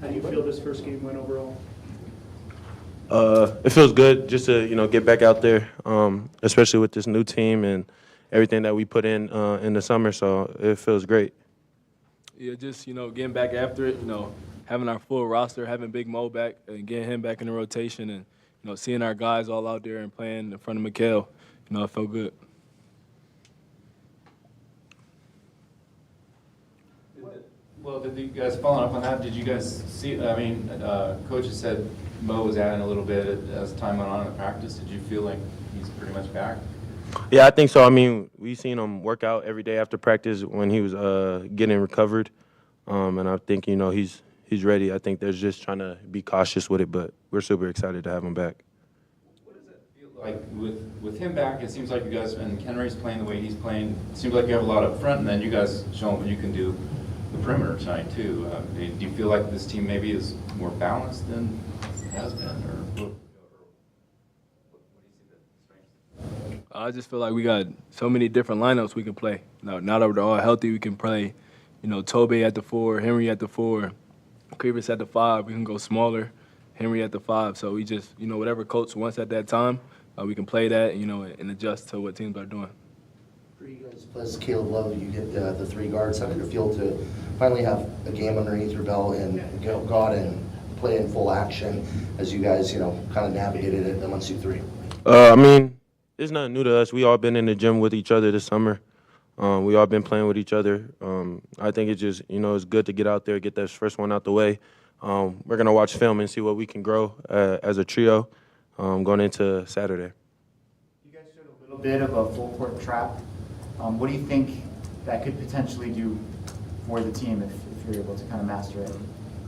How do you feel this first game went overall? It feels good just to get back out there, especially with this new team and everything that we put in the summer. So it feels great. Yeah, just getting back after it. Having our full roster, having Big Mo back, and getting him back in the rotation, and seeing our guys all out there and playing in front of McKale. It felt good. Well, did you guys, following up on that, did you guys see, Coach has said Mo was adding a little bit as time went on in practice. Did you feel like he's pretty much back? Yeah, I think so. I mean, we seen him work out every day after practice when he was getting recovered, and I think he's ready. I think they're just trying to be cautious with it, but we're super excited to have him back. What does it feel like with him back? It seems like you guys, and Kenry's playing the way he's playing, it seems like you have a lot up front, and then you guys show him what you can do the perimeter tonight too. Do you feel like this team maybe is more balanced than it has been, or what do you see the strengths? I just feel like we got so many different lineups we can play. Now that we're all healthy, we can play, Tobey at the 4, Henry at the 4, Krivas at the 5. We can go smaller, Henry at the 5. So we just, whatever coach wants at that time, we can play that, and adjust to what teams are doing. For you guys, as Caleb Love, you get the 3 guards. How did it feel to finally have a game underneath your belt and go out and play in full action as you guys, kind of navigated it amongst you 3? I mean, it's nothing new to us. We all been in the gym with each other this summer. We all been playing with each other. I think it's just, it's good to get out there, get that first one out the way. We're going to watch film and see what we can grow as a trio going into Saturday. You guys showed a little bit of a full court trap. What do you think that could potentially do for the team if you're able to kind of master it?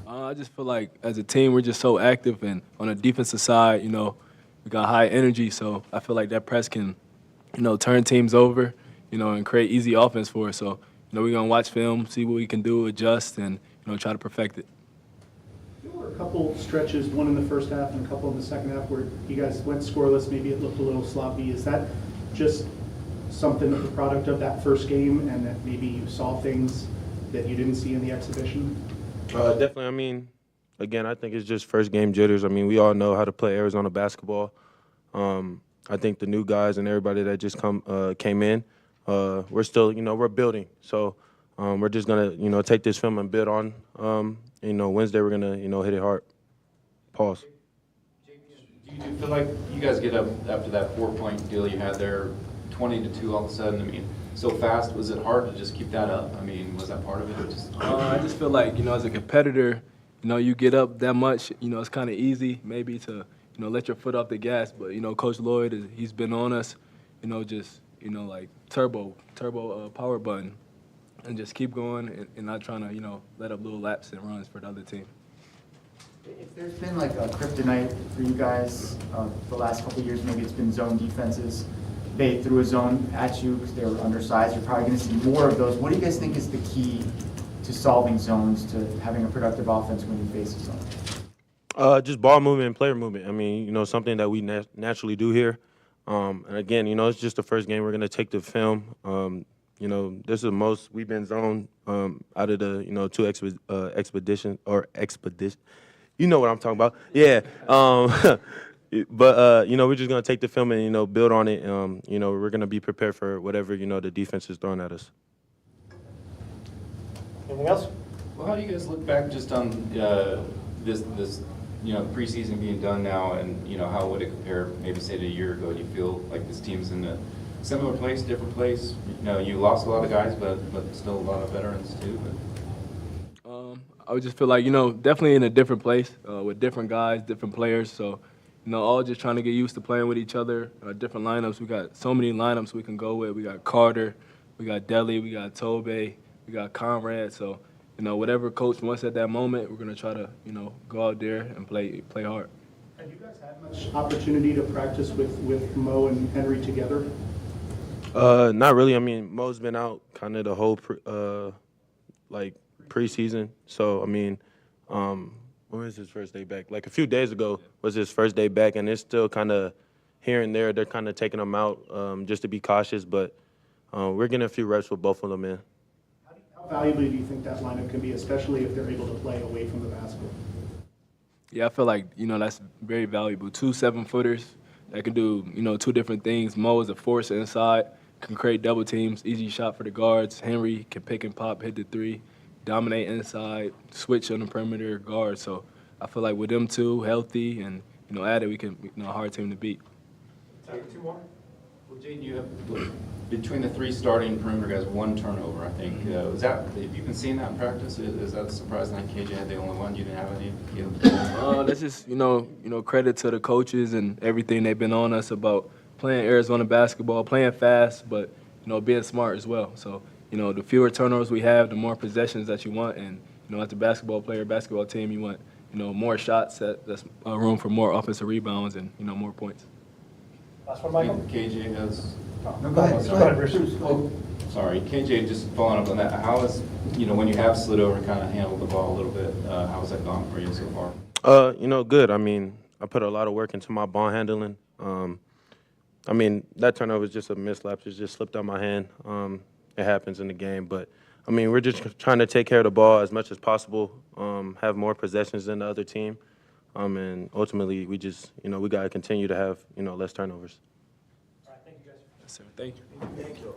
I just feel like as a team, we're just so active, and on the defensive side, we got high energy, so I feel like that press can, turn teams over, and create easy offense for us. So, we're going to watch film, see what we can do, adjust, and, try to perfect it. There were a couple stretches, one in the first half and a couple in the second half, where you guys went scoreless. Maybe it looked a little sloppy. Is that just something of the product of that first game, and that maybe you saw things that you didn't see in the exhibition? Definitely. I mean, again, I think it's just first game jitters. I mean, we all know how to play Arizona basketball. I think the new guys and everybody that just came in, we're still, we're building. So we're just gonna, take this film and build on. Wednesday we're gonna, hit it hard. Pause. Do you feel like you guys get up after that 4-point deal you had there, 20-2 all of a sudden? I mean, so fast. Was it hard to just keep that up? I mean, was that part of it? I just feel like, as a competitor, you get up that much, it's kind of easy maybe to, let your foot off the gas. But, Coach Lloyd, he's been on us, just, like turbo power button, and just keep going and not trying to, let up little laps and runs for the other team. If there's been like a kryptonite for you guys the last couple of years, maybe it's been zone defenses. They threw a zone at you because they were undersized. You're probably going to see more of those. What do you guys think is the key to solving zones, to having a productive offense when you face a zone? Just ball movement and player movement. I mean, something that we naturally do here. And again, it's just the first game. We're going to take the film. This is the most we've been zoned out of the, 2 expedition. You know what I'm talking about. Yeah. But, we're just going to take the film and, build on it. We're going to be prepared for whatever, the defense is throwing at us. Anything else? Well, how do you guys look back just on this preseason being done now, and, how would it compare maybe, say, to a year ago? Do you feel like this team's in a similar place, different place? You lost a lot of guys, but still a lot of veterans too. I would just feel like, definitely in a different place with different guys, different players. So, all just trying to get used to playing with each other, different lineups. We got so many lineups we can go with. We got Carter, we got Deli, we got Tobey, we got Conrad. So, whatever coach wants at that moment, we're going to try to, go out there and play hard. Have you guys had much opportunity to practice with Mo and Henry together? Not really. I mean, Mo's been out kind of the whole preseason. So, I mean, when was his first day back? Like a few days ago was his first day back, and it's still kind of here and there. They're kind of taking him out just to be cautious, but we're getting a few reps with both of them in. How valuable do you think that lineup can be, especially if they're able to play away from the basket? Yeah, I feel like, that's very valuable. 2 7-footers that can do, 2 different things. Mo is a force inside, can create double teams, easy shot for the guards. Henry can pick and pop, hit the three, dominate inside, switch on the perimeter guard. So I feel like with them two healthy and, added, we can, a hard team to beat. Two more? Well, Jaden, you have, between the 3 starting perimeter guys, 1 turnover, I think. Have you been seeing that in practice? Is that a surprise that KJ had the only one? You didn't have any? That's just, credit to the coaches and everything they've been on us about playing Arizona basketball, playing fast, but, being smart as well. So, the fewer turnovers we have, the more possessions that you want. And, as a basketball player, basketball team, you want, more shots. That's room for more offensive rebounds and, more points. Last one, Michael? KJ has. No, go ahead. Go ahead, Bruce. Oh, sorry, KJ, just following up on that, how is, when you have slid over and kind of handled the ball a little bit, how has that gone for you so far? Good. I mean, I put a lot of work into my ball handling. I mean, that turnover is just a mislap. It just slipped out my hand. It happens in the game. But, I mean, we're just trying to take care of the ball as much as possible, have more possessions than the other team. And ultimately, we just, we got to continue to have, less turnovers. All right, thank you, guys. Yes, sir. Thank you. Thank you.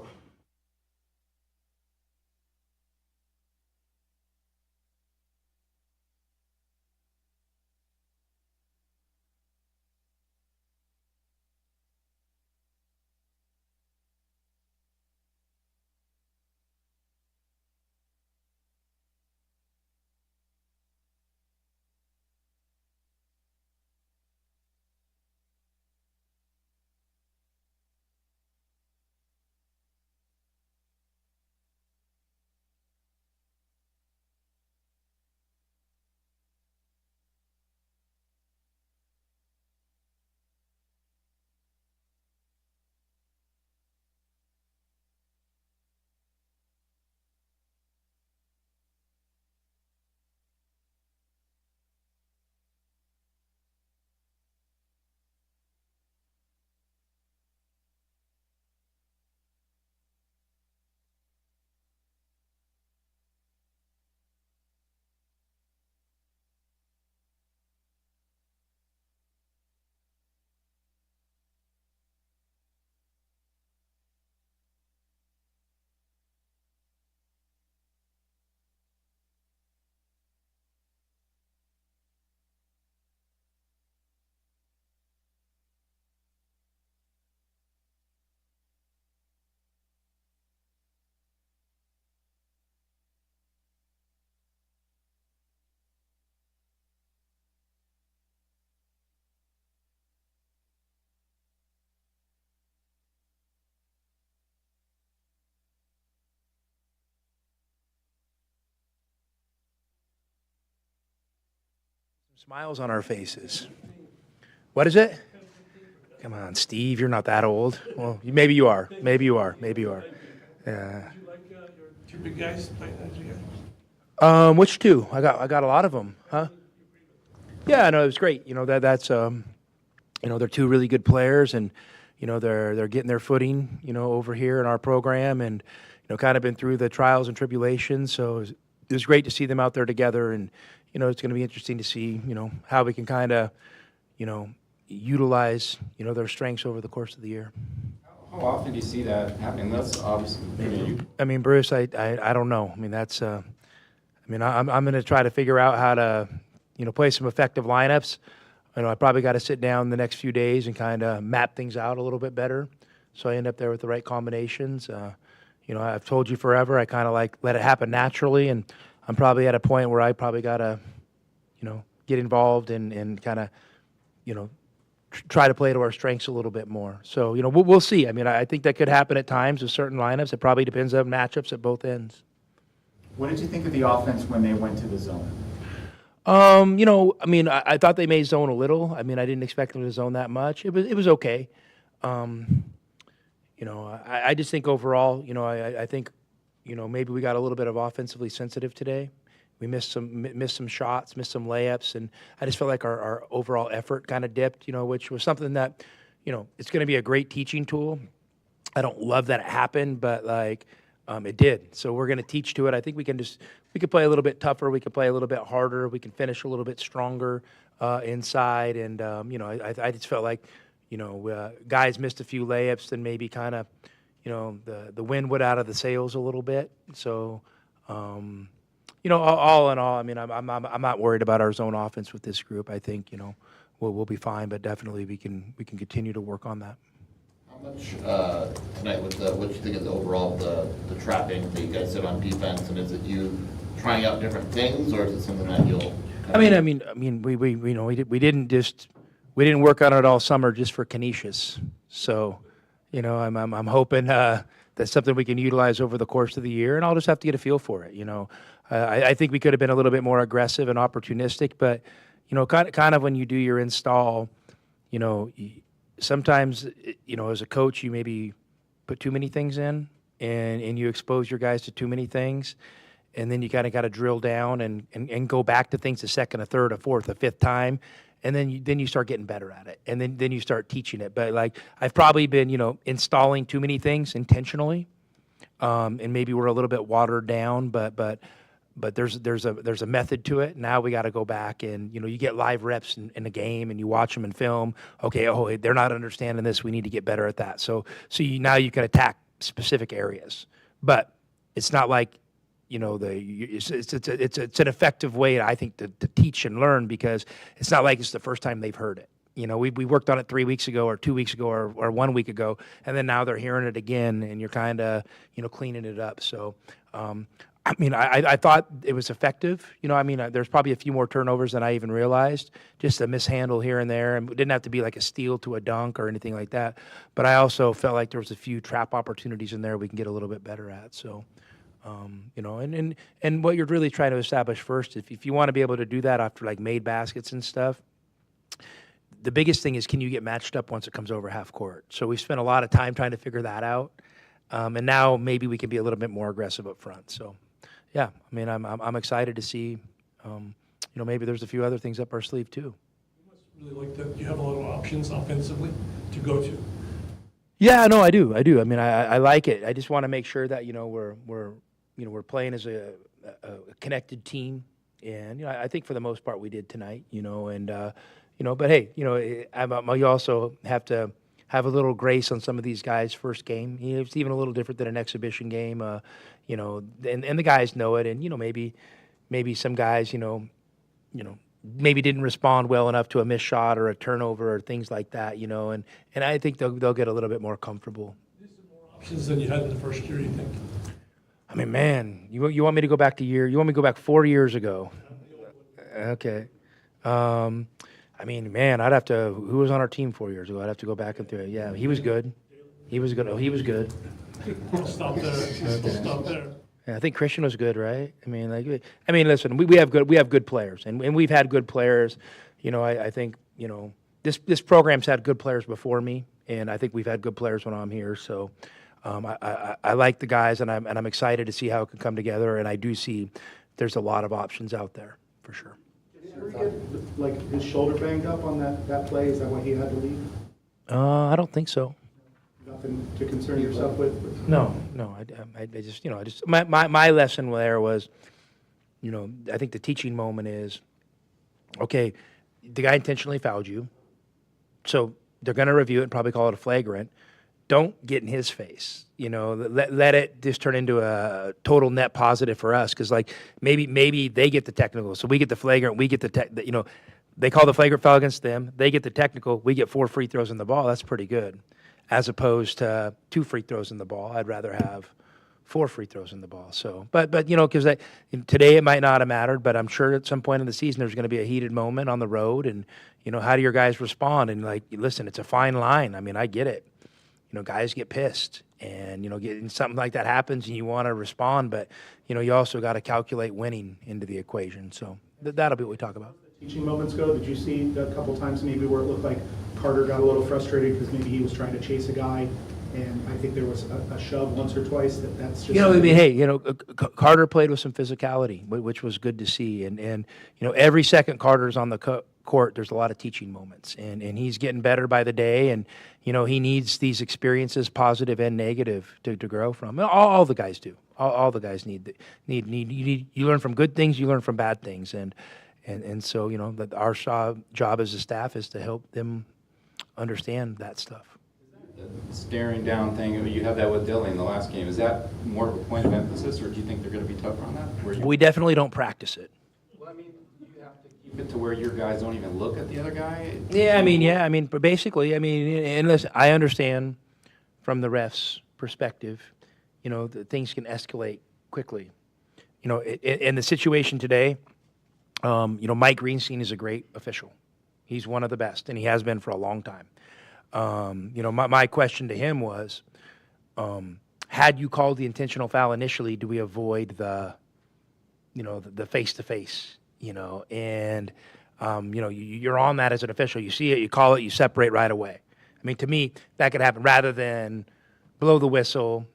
Smiles on our faces. What is it? Come on, Steve, you're not that old. Well, maybe you are. Maybe you are. Maybe you are. Yeah. Did you like your 2 big guys playing as you guys? Which 2? I got a lot of them, huh? Yeah, no, it was great. That's they're 2 really good players, and they're getting their footing, over here in our program, and kind of been through the trials and tribulations. So it was great to see them out there together, and it's going to be interesting to see how we can kind of utilize their strengths over the course of the year. How often do you see that happening? That's obviously. I mean, Bruce, I don't know. I mean, that's I'm going to try to figure out how to play some effective lineups. I probably got to sit down the next few days and kind of map things out a little bit better, so I end up there with the right combinations. I've told you forever, I kind of like let it happen naturally, and I'm probably at a point where I probably got to, get involved and kind of, try to play to our strengths a little bit more. So, we'll see. I mean, I think that could happen at times with certain lineups. It probably depends on matchups at both ends. What did you think of the offense when they went to the zone? I thought they may zone a little. I mean, I didn't expect them to zone that much. It was okay. I just think overall, I think, maybe we got a little bit of offensively sensitive today. We missed some shots, missed some layups, and I just felt like our overall effort kind of dipped, which was something that, it's going to be a great teaching tool. I don't love that it happened, but It did. So we're going to teach to it. I think we can play a little bit tougher. We can play a little bit harder. We can finish a little bit stronger inside. And, I just felt like, guys missed a few layups and maybe kind of, the wind went out of the sails a little bit. So, all in all, I mean, I'm not worried about our zone offense with this group. I think, we'll be fine, but definitely we can continue to work on that. How much tonight with what you think is overall the trapping that you guys did on defense, and is it you trying out different things, or is it something that you'll? We didn't work on it all summer just for Canisius. So, I'm hoping that's something we can utilize over the course of the year, and I'll just have to get a feel for it. I think we could have been a little bit more aggressive and opportunistic, but kind of when you do your install, sometimes, as a coach, you maybe put too many things in and you expose your guys to too many things. And then you kind of got to drill down and go back to things a second, a third, a fourth, a fifth time. And then you start getting better at it. And then you start teaching it. But like I've probably been, installing too many things intentionally. And maybe we're a little bit watered down, but there's a method to it. Now we got to go back and, you get live reps in the game and you watch them in film. Okay, they're not understanding this. We need to get better at that. So now you can attack specific areas. But it's not like, it's an effective way, I think, to teach and learn, because it's not like it's the first time they've heard it. We worked on it 3 weeks ago or 2 weeks ago or 1 week ago, and then now they're hearing it again, and you're kind of, cleaning it up. So, I thought it was effective. There's probably a few more turnovers than I even realized, just a mishandle here and there. And it didn't have to be like a steal to a dunk or anything like that. But I also felt like there was a few trap opportunities in there we can get a little bit better at. So, and what you're really trying to establish first, if you want to be able to do that after like made baskets and stuff, the biggest thing is, can you get matched up once it comes over half court? So we spent a lot of time trying to figure that out. And now maybe we can be a little bit more aggressive up front. So, yeah, I'm excited to see, maybe there's a few other things up our sleeve too. You must really like that you have a lot of options offensively to go to. Yeah, no, I do. I like it. I just want to make sure that, we're playing as a connected team. And, I think for the most part we did tonight, but hey, you also have to have a little grace on some of these guys' first game. It's even a little different than an exhibition game, and the guys know it. And, maybe some guys, maybe didn't respond well enough to a missed shot or a turnover or things like that, and I think they'll get a little bit more comfortable. Is there more options than you had in the first year, you think? Man, you want me to go back you want me to go back 4 years ago? Okay. I'd have to, who was on our team 4 years ago? I'd have to go back and through it. Yeah, he was good. He was good. Oh, he was good. We'll stop there. We'll stop there. Yeah, I think Christian was good, right? Listen, we have good players, and we've had good players. I think, this program's had good players before me, and I think we've had good players when I'm here. So, I like the guys, and I'm excited to see how it can come together. And I do see there's a lot of options out there for sure. Did he ever get his shoulder banged up on that play? Is that why he had to leave? I don't think so. Nothing to concern yourself with? No. I just my lesson there was, I think the teaching moment is, okay, the guy intentionally fouled you, so they're going to review it and probably call it a flagrant. Don't get in his face. Let it just turn into a total net positive for us, because maybe they get the technical, so we get the flagrant, we get the they call the flagrant foul against them, they get the technical, we get 4 free throws in the ball. That's pretty good, as opposed to 2 free throws in the ball. I'd rather have 4 free throws in the ball. So, but because today it might not have mattered, but I'm sure at some point in the season there's going to be a heated moment on the road, and how do your guys respond? And listen, it's a fine line. I get it. Guys get pissed, and something like that happens, and you want to respond, but you also got to calculate winning into the equation. So that'll be what we talk about. Teaching moments go, did you see a couple times maybe where it looked like Carter got a little frustrated because maybe he was trying to chase a guy, and I think there was a shove once or twice that's just... Carter played with some physicality, which was good to see, and every second Carter's on the court, there's a lot of teaching moments, and he's getting better by the day, and he needs these experiences, positive and negative, to grow from. All the guys do. All the guys need you learn from good things, you learn from bad things, and so that our job as a staff is to help them understand that stuff. The staring down thing, you had that with Dilly in the last game. Is that more of a point of emphasis, or do you think they're going to be tougher on that? We definitely don't practice it. Well, I mean, you have to keep it to where your guys don't even look at the other guy? But basically, and listen, I understand from the ref's perspective, that things can escalate quickly. In the situation today, Mike Greenstein is a great official. He's one of the best, and he has been for a long time. My question to him was, had you called the intentional foul initially, do we avoid the face-to-face, and, you're on that as an official. You see it, you call it, you separate right away. To me, that could happen rather than blow the whistle,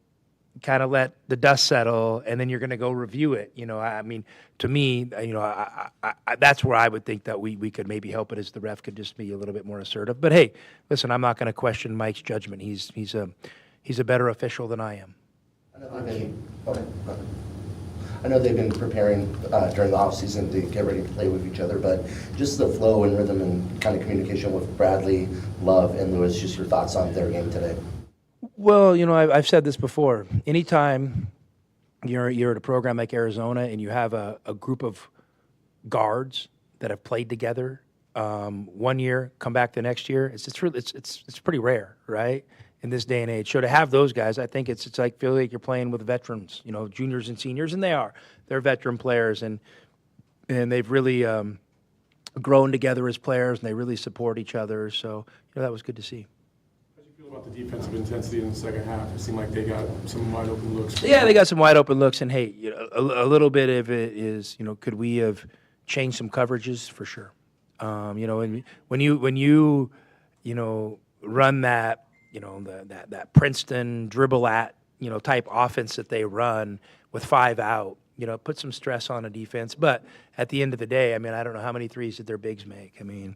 kind of let the dust settle, and then you're going to go review it. To me, that's where I would think that we could maybe help it, as the ref could just be a little bit more assertive. But hey, listen, I'm not going to question Mike's judgment. He's a better official than I am. I know they've been preparing during the offseason to get ready to play with each other, but just the flow and rhythm and kind of communication with Bradley, Love, and Lewis, just your thoughts on their game today. Well, I've said this before. Anytime you're at a program like Arizona and you have a group of guards that have played together 1 year, come back the next year, it's pretty rare, right? In this day and age. So to have those guys, I think it's like feel like you're playing with veterans, juniors and seniors, and they're veteran players, and they've really grown together as players, and they really support each other. So that was good to see. About the defensive intensity in the second half, it seemed like they got some wide open looks. Yeah, they got some wide open looks, and hey, a little bit of it is, could we have changed some coverages? For sure. And when you run that, that Princeton dribble at, type offense that they run with 5 out, put some stress on a defense. But at the end of the day, I don't know how many threes did their bigs make. And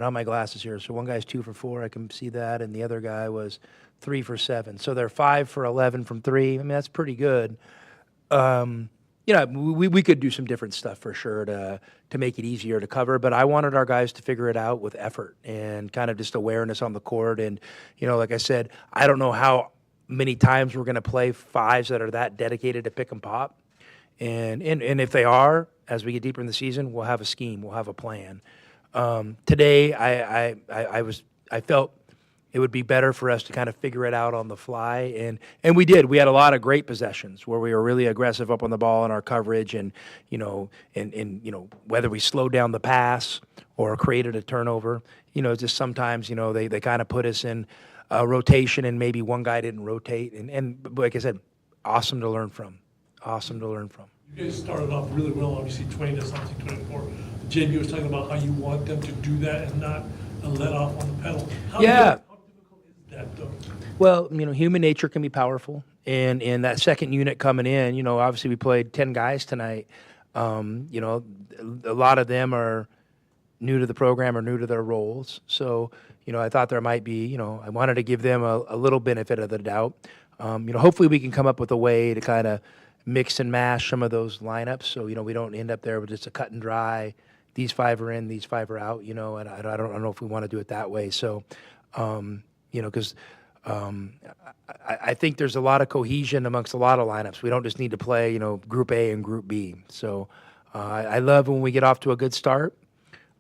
on my glasses here, so one guy's 2 for 4, I can see that, and the other guy was 3 for 7. So they're 5 for 11 from 3. That's pretty good. We could do some different stuff for sure to make it easier to cover, but I wanted our guys to figure it out with effort and kind of just awareness on the court. And, like I said, I don't know how many times we're going to play 5s that are that dedicated to pick and pop. And if they are, as we get deeper in the season, we'll have a scheme, we'll have a plan. Today, I felt it would be better for us to kind of figure it out on the fly, and we did. We had a lot of great possessions where we were really aggressive up on the ball in our coverage, and whether we slowed down the pass or created a turnover, just sometimes they kind of put us in a rotation, and maybe one guy didn't rotate, and like I said, awesome to learn from. You guys started off really well, obviously 20 to something, 24. JB was talking about how you want them to do that and not let off on the pedal. How difficult is that, though? Well, human nature can be powerful, and that second unit coming in, obviously we played 10 guys tonight. A lot of them are new to the program or new to their roles. So, I thought there might be, I wanted to give them a little benefit of the doubt. Hopefully we can come up with a way to kind of mix and mash some of those lineups, so we don't end up there with just a cut and dry. These 5 are in, these 5 are out. And I don't know if we want to do it that way. So, because I think there's a lot of cohesion amongst a lot of lineups. We don't just need to play, Group A and Group B. So, I love when we get off to a good start.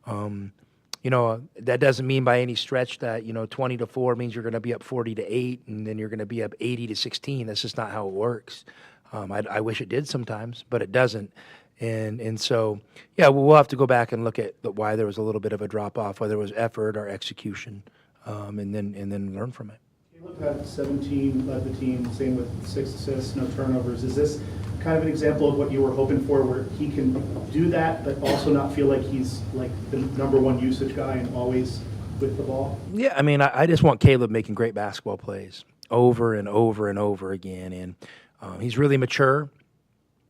That doesn't mean by any stretch that 20 to 4 means you're going to be up 40 to 8, and then you're going to be up 80 to 16. That's just not how it works. I wish it did sometimes, but it doesn't. And so, yeah, we'll have to go back and look at why there was a little bit of a drop-off, whether it was effort or execution, and then learn from it. Caleb had 17, led the team, same with 6 assists, no turnovers. Is this kind of an example of what you were hoping for, where he can do that, but also not feel like he's like the number 1 usage guy and always with the ball? Yeah, I just want Caleb making great basketball plays over and over and over again, and he's really mature.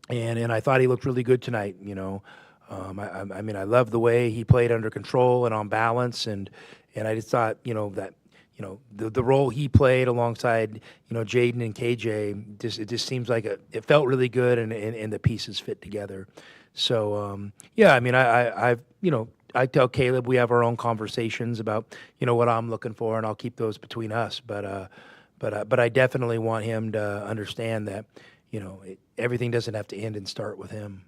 And I thought he looked really good tonight, I mean, I love the way he played under control and on balance, and I just thought, that, the role he played alongside, Jaden and KJ, it just seems like it felt really good, and the pieces fit together. So, yeah, I mean, I tell Caleb we have our own conversations about, what I'm looking for, and I'll keep those between us. But I definitely want him to understand that, everything doesn't have to end and start with him.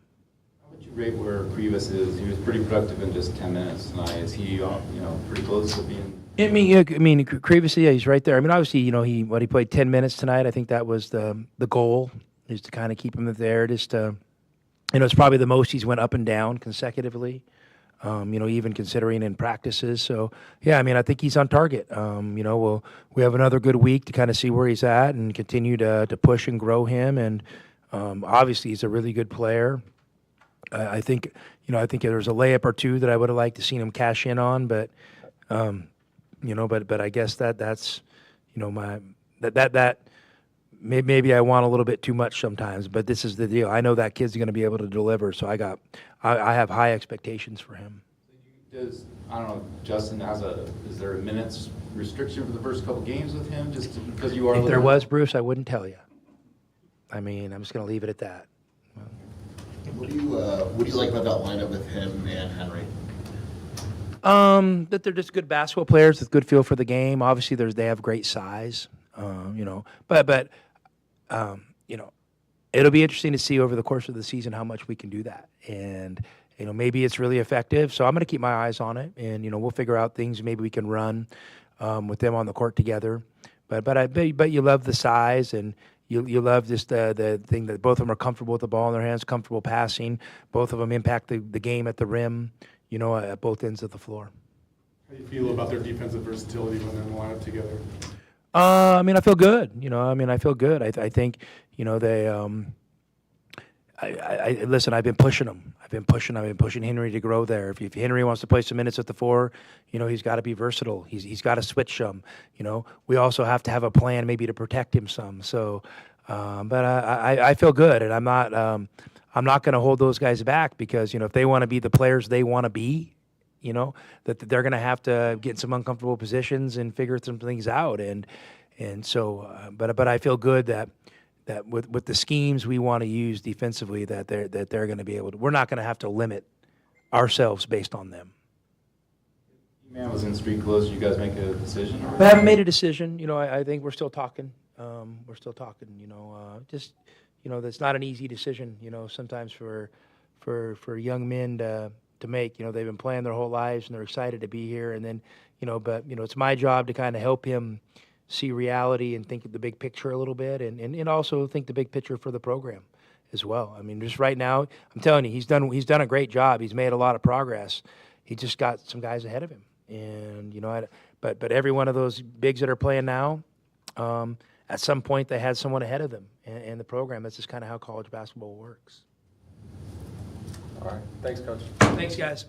How would you rate where Krivas is? He was pretty productive in just 10 minutes tonight. Is he, pretty close to being? Krivas, yeah, he's right there. I mean, obviously, he played 10 minutes tonight. I think that was the goal, is to kind of keep him there. Just it's probably the most he's went up and down consecutively. Even considering in practices. So, yeah, I mean, I think he's on target. We have another good week to kind of see where he's at and continue to push and grow him. And obviously, he's a really good player. I think there's a layup or two that I would have liked to seen him cash in on, but I guess that's maybe I want a little bit too much sometimes. But this is the deal. I know that kid's going to be able to deliver, so I have high expectations for him. I don't know, Justin is there a minutes restriction for the first couple games with him, just because you are? If there was, Bruce, I wouldn't tell you. I mean, I'm just going to leave it at that. What do you like about that lineup with him and Henry? That they're just good basketball players with good feel for the game. Obviously, they have great size, but it'll be interesting to see over the course of the season how much we can do that. And, maybe it's really effective. So I'm going to keep my eyes on it, and, we'll figure out things maybe we can run with them on the court together. But you love the size, and you love just the thing that both of them are comfortable with the ball in their hands, comfortable passing. Both of them impact the game at the rim, at both ends of the floor. How do you feel about their defensive versatility when they're in the lineup together? I mean, I feel good. I feel good. I think, they. Listen. I've been pushing them. I've been pushing Henry to grow there. If Henry wants to play some minutes at the 4, he's got to be versatile. He's got to switch some. We also have to have a plan maybe to protect him some. So, but I feel good, and I'm not going to hold those guys back, because if they want to be the players they want to be, that they're going to have to get in some uncomfortable positions and figure some things out. And so, but I feel good that with the schemes we want to use defensively, that they're going to be able to. We're not going to have to limit ourselves based on them. Man was in street clothes. You guys make a decision? We haven't made a decision. I think we're still talking. Just that's not an easy decision. Sometimes for young men to make. They've been playing their whole lives and they're excited to be here. And then, but it's my job to kind of help him see reality and think of the big picture a little bit, and also think the big picture for the program as well. I mean, just right now, I'm telling you, he's done a great job. He's made a lot of progress. He just got some guys ahead of him, and but every one of those bigs that are playing now, at some point they had someone ahead of them in the program. That's just kind of how college basketball works. All right. Thanks, Coach. Thanks, guys.